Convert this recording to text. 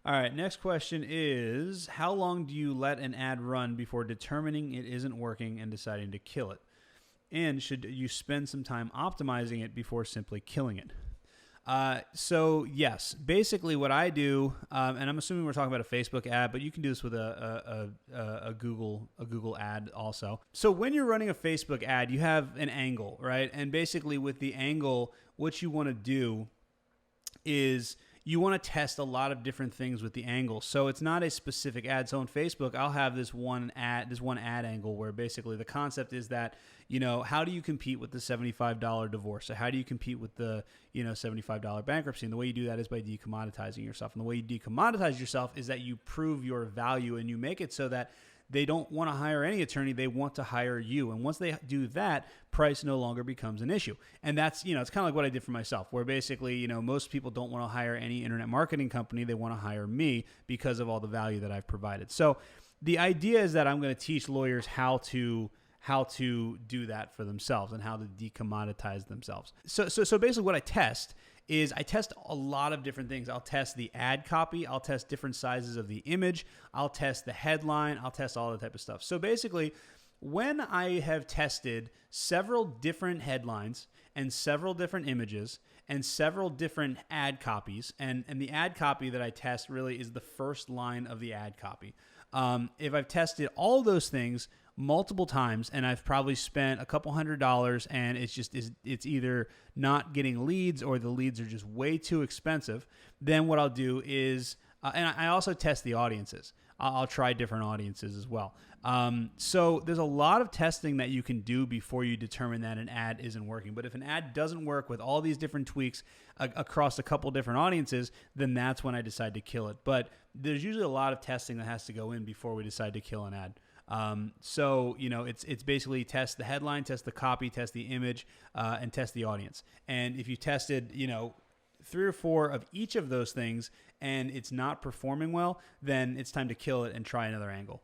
All right, next question is how long do you let an ad run before determining it isn't working and deciding to kill it? And should you spend some time optimizing it before simply killing it? So yes, basically what I do, and I'm assuming we're talking about a Facebook ad, but you can do this with a Google ad also. So when you're running a Facebook ad, you have an angle, right? And basically with the angle, what you want to do is you want to test a lot of different things with the angle. So it's not a specific ad. So on Facebook, I'll have this one ad angle where basically the concept is that, how do you compete with the $75 divorce? So how do you compete with the, $75 bankruptcy? And the way you do that is by decommoditizing yourself. And the way you decommoditize yourself is that you prove your value and you make it so that they don't want to hire any attorney. They want to hire you. And once they do that, price no longer becomes an issue. And that's, it's kind of like what I did for myself, where basically, most people don't want to hire any internet marketing company. They want to hire me because of all the value that I've provided. So the idea is that I'm going to teach lawyers how to do that for themselves and how to decommoditize themselves. So basically what I test is I test a lot of different things. I'll test the ad copy. I'll test different sizes of the image. I'll test the headline. I'll test all that type of stuff. So basically, when I have tested several different headlines and several different images and several different ad copies, and the ad copy that I test really is the first line of the ad copy. If I've tested all those things multiple times and I've probably spent a couple $100 and it's either not getting leads or the leads are just way too expensive, then what I'll do is, and I also test the audiences. I'll try different audiences as well. So there's a lot of testing that you can do before you determine that an ad isn't working. But if an ad doesn't work with all these different tweaks across a couple different audiences, then that's when I decide to kill it. But there's usually a lot of testing that has to go in before we decide to kill an ad. So it's basically test the headline, test the copy, test the image, and test the audience. And if you tested, 3 or 4 of each of those things and it's not performing well, then it's time to kill it and try another angle.